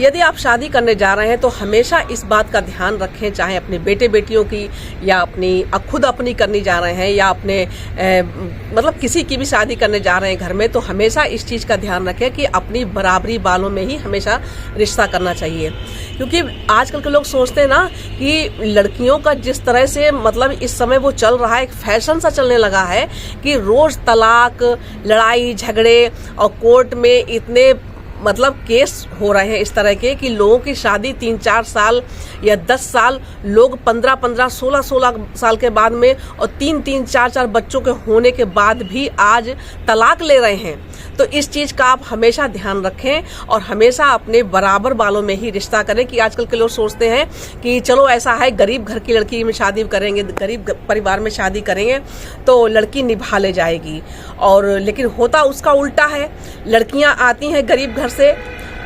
यदि आप शादी करने जा रहे हैं तो हमेशा इस बात का ध्यान रखें, चाहे अपने बेटे बेटियों की या खुद अपनी करनी जा रहे हैं या अपने मतलब किसी की भी शादी करने जा रहे हैं घर में, तो हमेशा इस चीज़ का ध्यान रखें कि अपनी बराबरी वालों में ही हमेशा रिश्ता करना चाहिए। क्योंकि आजकल के लोग सोचते हैं ना कि लड़कियों का जिस तरह से मतलब इस समय वो चल रहा है, एक फैशन सा चलने लगा है कि रोज़ तलाक, लड़ाई झगड़े और कोर्ट में इतने मतलब केस हो रहे हैं इस तरह के कि लोगों की शादी 3-4 साल या 10 साल, लोग 15-15, 16-16 साल के बाद में और 3-3, 4-4 बच्चों के होने के बाद भी आज तलाक ले रहे हैं। तो इस चीज़ का आप हमेशा ध्यान रखें और हमेशा अपने बराबर वालों में ही रिश्ता करें। कि आजकल के लोग सोचते हैं कि चलो ऐसा है, गरीब घर की लड़की में शादी करेंगे, गरीब परिवार में शादी करेंगे तो लड़की निभा ले जाएगी, और लेकिन होता उसका उल्टा है। लड़कियां आती हैं गरीब घर से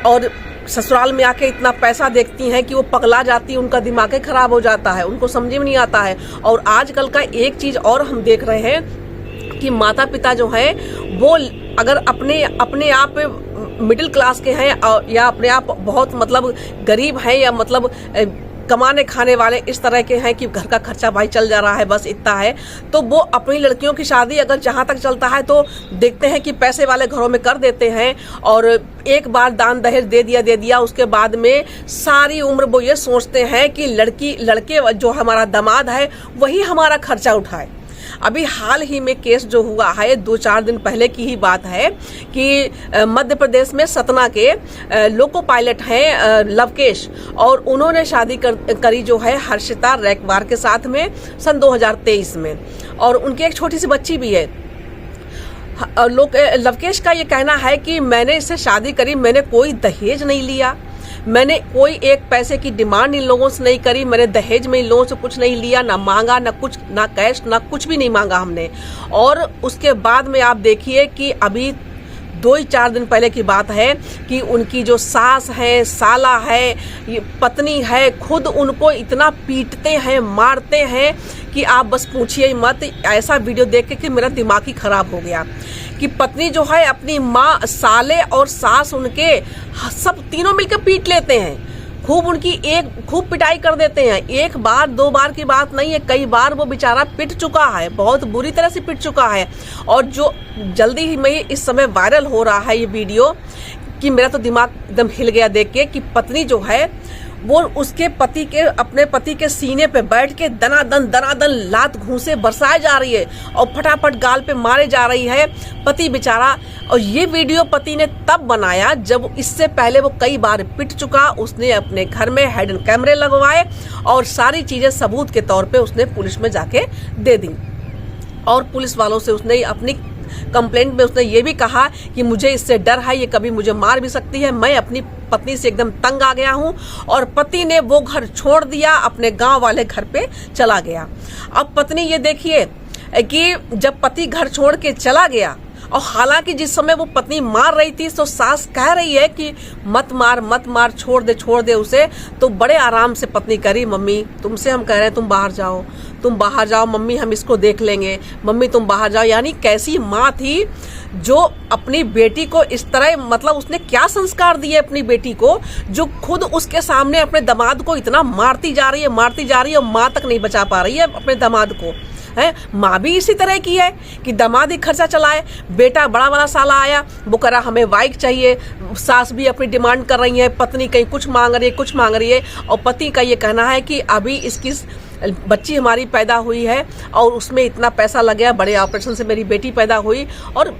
और ससुराल में आके इतना पैसा देखती हैं कि वो पगला जाती है, उनका दिमाग ही खराब हो जाता है, उनको समझ में नहीं आता है। और आजकल का एक चीज़ और हम देख रहे हैं कि माता पिता जो है वो अगर अपने आप मिडिल क्लास के हैं या अपने आप बहुत मतलब गरीब हैं या मतलब कमाने खाने वाले इस तरह के हैं कि घर का खर्चा भाई चल जा रहा है, बस इतना है, तो वो अपनी लड़कियों की शादी अगर जहाँ तक चलता है तो देखते हैं कि पैसे वाले घरों में कर देते हैं और एक बार दान दहेज दे दिया, उसके बाद में सारी उम्र वो ये सोचते हैं कि लड़के जो हमारा दामाद है वही हमारा खर्चा उठाए। अभी हाल ही में केस जो हुआ है 2-4 दिन पहले की ही बात है कि मध्य प्रदेश में सतना के लोको पायलट हैं लवकेश, और उन्होंने शादी करी जो है हर्षिता रैकवार के साथ में सन 2023 में, और उनकी एक छोटी सी बच्ची भी है। लवकेश का ये कहना है कि मैंने इससे शादी करी, मैंने कोई दहेज नहीं लिया, मैंने कोई एक पैसे की डिमांड इन लोगों से नहीं करी, मैंने दहेज में इन लोगों से कुछ नहीं लिया, ना मांगा, ना कुछ, ना कैश, ना कुछ भी नहीं मांगा हमने। और उसके बाद में आप देखिए कि अभी 2-4 दिन पहले की बात है कि उनकी जो सास है, साला है, ये पत्नी है, खुद उनको इतना पीटते हैं, मारते हैं कि आप बस पूछिए मत। ऐसा वीडियो देख के कि मेरा दिमाग ही खराब हो गया कि पत्नी जो है अपनी माँ, साले और सास उनके सब तीनों मिलकर पीट लेते हैं, खूब पिटाई कर देते हैं। 1 बार 2 बार की बात नहीं है, कई बार वो बेचारा पिट चुका है, बहुत बुरी तरह से पिट चुका है। और जो जल्दी ही में इस समय वायरल हो रहा है ये वीडियो कि मेरा तो दिमाग एकदम हिल गया देख के कि पत्नी जो है वो उसके अपने पति के सीने पे बैठ के दनादन लात घूंसे बरसाए जा रही है और फटाफट गाल पे मारे जा रही है पति बेचारा। और ये वीडियो पति ने तब बनाया जब इससे पहले वो कई बार पिट चुका। उसने अपने घर में हिडन कैमरे लगवाए और सारी चीजें सबूत के तौर पे उसने पुलिस में जाके दे दी, और पुलिस वालों से उसने अपनी कंप्लेंट में उसने ये भी कहा कि मुझे इससे डर है, ये कभी मुझे मार भी सकती है, मैं अपनी पत्नी से एकदम तंग आ गया हूं। और पति ने वो घर छोड़ दिया, अपने गांव वाले घर पे चला गया। अब पत्नी ये देखिए कि जब पति घर छोड़ के चला गया, और हालांकि जिस समय वो पत्नी मार रही थी तो सास कह रही है कि मत मार, छोड़ दे उसे, तो बड़े आराम से पत्नी करी, मम्मी तुमसे हम कह रहे हैं तुम बाहर जाओ मम्मी, हम इसको देख लेंगे, मम्मी तुम बाहर जाओ। यानी कैसी माँ थी जो अपनी बेटी को इस तरह, मतलब उसने क्या संस्कार दिए अपनी बेटी को, जो खुद उसके सामने अपने दामाद को इतना मारती जा रही है और माँ तक नहीं बचा पा रही है अपने दामाद को। है माँ भी इसी तरह की है कि दामाद ही खर्चा चलाए। बेटा बड़ा साला आया, वो कह रहा हमें बाइक चाहिए, सास भी अपनी डिमांड कर रही है, पत्नी कहीं कुछ मांग रही है, और पति का ये कहना है कि अभी इसकी बच्ची हमारी पैदा हुई है और उसमें इतना पैसा लग गया, बड़े ऑपरेशन से मेरी बेटी पैदा हुई, और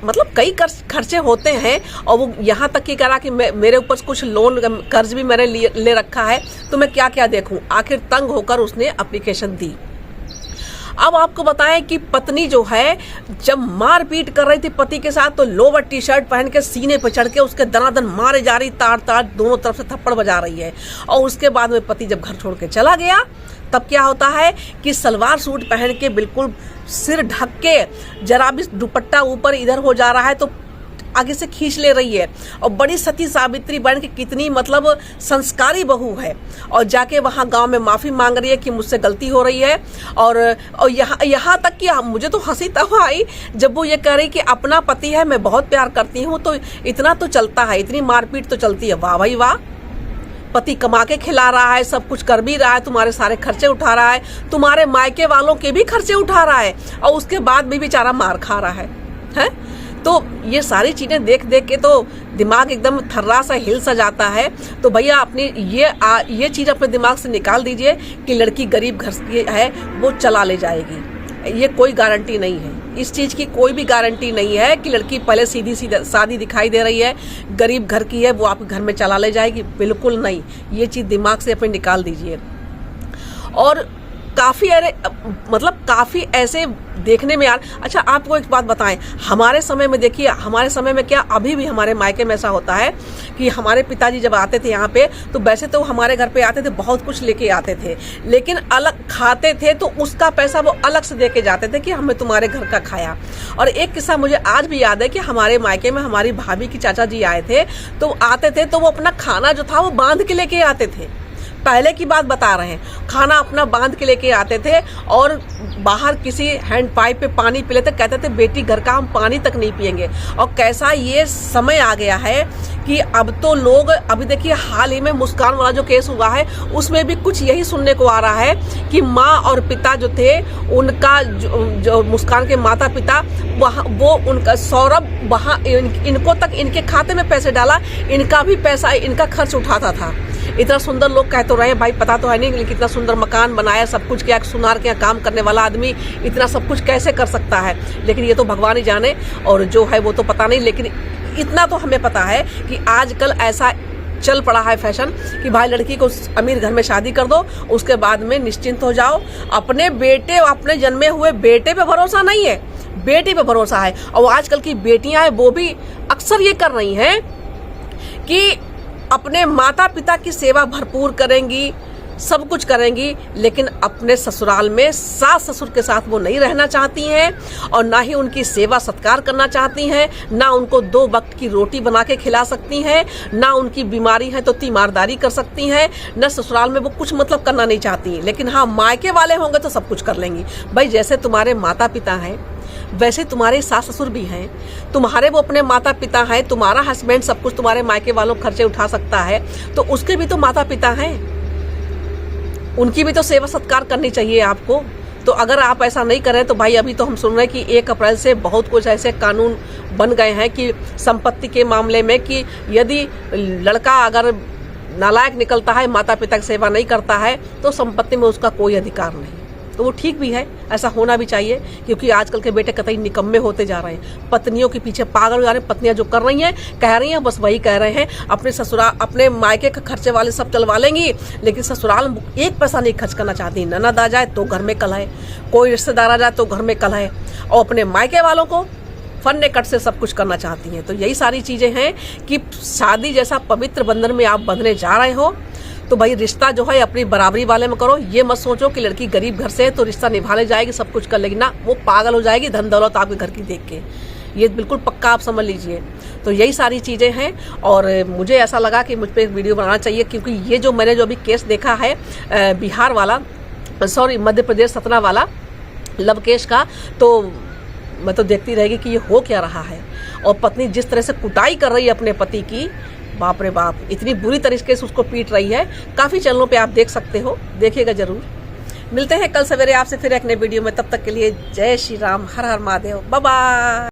मतलब कई खर्चे होते हैं। और वो यहाँ तक कि कह रहा कि मेरे ऊपर कुछ लोन कर्ज भी मैंने ले रखा है, तो मैं क्या देखूं। आखिर तंग होकर उसने एप्लीकेशन दी। अब आपको बताएं कि पत्नी जो है जब मारपीट कर रही थी पति के साथ, तो लोवर टी-शर्ट पहन के सीने पर चढ़ के उसके दनादन मारे जा रही, ताड़ दोनों तरफ से थप्पड़ बजा रही है। और उसके बाद में पति जब घर छोड़ के चला गया, तब क्या होता है कि सलवार सूट पहन के बिल्कुल सिर ढक के, जरा भी दुपट्टा ऊपर इधर हो जा रहा है तो आगे से खींच ले रही है। और बड़ी सती सावित्री बन के कितनी मतलब संस्कारी बहू है, और जाके वहाँ गांव में माफ़ी मांग रही है कि मुझसे गलती हो रही है। और यहाँ तक कि मुझे तो हंसी तब आई जब वो ये कह रही कि अपना पति है, मैं बहुत प्यार करती हूँ, तो इतना तो चलता है, इतनी मारपीट तो चलती है। वाह भाई वाह, पति कमा के खिला रहा है, सब कुछ कर भी रहा है, तुम्हारे सारे खर्चे उठा रहा है, तुम्हारे मायके वालों के भी खर्चे उठा रहा है, और उसके बाद भी बेचारा मार खा रहा है? तो ये सारी चीज़ें देख देख के तो दिमाग एकदम थर्रा सा हिल सा जाता है। तो भैया अपनी ये चीज़ अपने दिमाग से निकाल दीजिए कि लड़की गरीब घर की है, वो चला ले जाएगी। ये कोई गारंटी नहीं है, इस चीज़ की कोई भी गारंटी नहीं है कि लड़की पहले सीधी सादी दिखाई दे रही है, गरीब घर की है, वो आपके घर में चला ले जाएगी। बिल्कुल नहीं, ये चीज़ दिमाग से अपने निकाल दीजिए। और काफ़ी ऐसे देखने में यार। अच्छा आपको एक बात बताएं, हमारे समय में देखिए, हमारे समय में क्या, अभी भी हमारे मायके में ऐसा होता है कि हमारे पिताजी जब आते थे यहाँ पे, तो वैसे तो हमारे घर पे आते थे, बहुत कुछ लेके आते थे, लेकिन अलग खाते थे तो उसका पैसा वो अलग से दे के जाते थे कि हमने तुम्हारे घर का खाया। और एक किस्सा मुझे आज भी याद है कि हमारे मायके में हमारी भाभी की चाचा जी आए थे, तो आते थे तो वो अपना खाना जो था वो बांध के लेके आते थे। पहले की बात बता रहे हैं, खाना अपना बांध के लेके आते थे, और बाहर किसी हैंड पाइप पे पानी पी लेते, कहते थे बेटी घर का हम पानी तक नहीं पिएंगे। और कैसा ये समय आ गया है कि अब तो लोग, अभी देखिए हाल ही में मुस्कान वाला जो केस हुआ है, उसमें भी कुछ यही सुनने को आ रहा है कि माँ और पिता जो थे, उनका जो मुस्कान के माता पिता, वहाँ वो उनका सौरभ वहाँ इनको तक इनके खाते में पैसे डाला, इनका भी पैसा, इनका खर्च उठाता था। इतना सुंदर लोग कह तो रहे हैं भाई, पता तो है नहीं, लेकिन कितना सुंदर मकान बनाया, सब कुछ किया, सुनार के काम करने वाला आदमी इतना सब कुछ कैसे कर सकता है? लेकिन ये तो भगवान ही जाने, और जो है वो तो पता नहीं। लेकिन इतना तो हमें पता है कि आजकल ऐसा चल पड़ा है फैशन कि भाई लड़की को अमीर घर में शादी कर दो, उसके बाद में निश्चिंत हो जाओ। अपने बेटे, अपने जन्मे हुए बेटे पे भरोसा नहीं है, बेटी पे भरोसा है। और आजकल की बेटियां हैं वो भी अक्सर ये कर रही हैं कि अपने माता पिता की सेवा भरपूर करेंगी, सब कुछ करेंगी, लेकिन अपने ससुराल में सास ससुर के साथ वो नहीं रहना चाहती हैं, और ना ही उनकी सेवा सत्कार करना चाहती हैं, ना उनको 2 वक्त की रोटी बना के खिला सकती हैं, ना उनकी बीमारी है तो तीमारदारी कर सकती हैं, ना ससुराल में वो कुछ मतलब करना नहीं चाहती। लेकिन हाँ, मायके वाले होंगे तो सब कुछ कर लेंगी। भाई जैसे तुम्हारे माता पिता हैं, वैसे तुम्हारे सास ससुर भी हैं, तुम्हारे वो अपने माता पिता हैं, तुम्हारा हस्बैंड सब कुछ तुम्हारे मायके वालों खर्चे उठा सकता है, तो उसके भी तो माता पिता हैं, उनकी भी तो सेवा सत्कार करनी चाहिए आपको। तो अगर आप ऐसा नहीं करें तो भाई, अभी तो हम सुन रहे हैं कि 1 अप्रैल से बहुत कुछ ऐसे कानून बन गए हैं कि संपत्ति के मामले में, कि यदि लड़का अगर नालायक निकलता है, माता पिता की सेवा नहीं करता है, तो संपत्ति में उसका कोई अधिकार नहीं। तो वो ठीक भी है, ऐसा होना भी चाहिए, क्योंकि आजकल के बेटे कतई निकम्मे होते जा रहे हैं, पत्नियों के पीछे पागल हो जा रहे हैं। पत्नियां जो कर रही हैं, कह रही हैं, बस वही कह रहे हैं, अपने ससुराल, अपने मायके के खर्चे वाले सब चलवा लेंगी, लेकिन ससुराल में 1 पैसा नहीं खर्च करना चाहती। ननद आ जाए तो घर में कलह है, कोई रिश्तेदार आ जाए तो घर में कलह है, और अपने मायके वालों को फन्ने कट से सब कुछ करना चाहती हैं। तो यही सारी चीज़ें हैं कि शादी जैसा पवित्र बंधन में आप बंधने जा रहे हो, तो भाई रिश्ता जो है अपनी बराबरी वाले में करो। ये मत सोचो कि लड़की गरीब घर से है तो रिश्ता निभा ले जाएगी, सब कुछ कर लेगी, ना, वो पागल हो जाएगी धन दौलत आपके घर की देख के। ये बिल्कुल पक्का आप समझ लीजिए। तो यही सारी चीज़ें हैं, और मुझे ऐसा लगा कि मुझ पर एक वीडियो बनाना चाहिए, क्योंकि ये जो मैंने जो अभी केस देखा है बिहार वाला, सॉरी मध्य प्रदेश सतना वाला लव केस का, तो मैं तो देखती रहेगी कि ये हो क्या रहा है। और पत्नी जिस तरह से कुटाई कर रही है अपने पति की, बाप रे बाप, इतनी बुरी तरीके से उसको पीट रही है। काफ़ी चैनलों पे आप देख सकते हो, देखिएगा जरूर। मिलते हैं कल सवेरे आपसे फिर एक नए वीडियो में, तब तक के लिए जय श्री राम, हर हर महादेव, बाय बाय।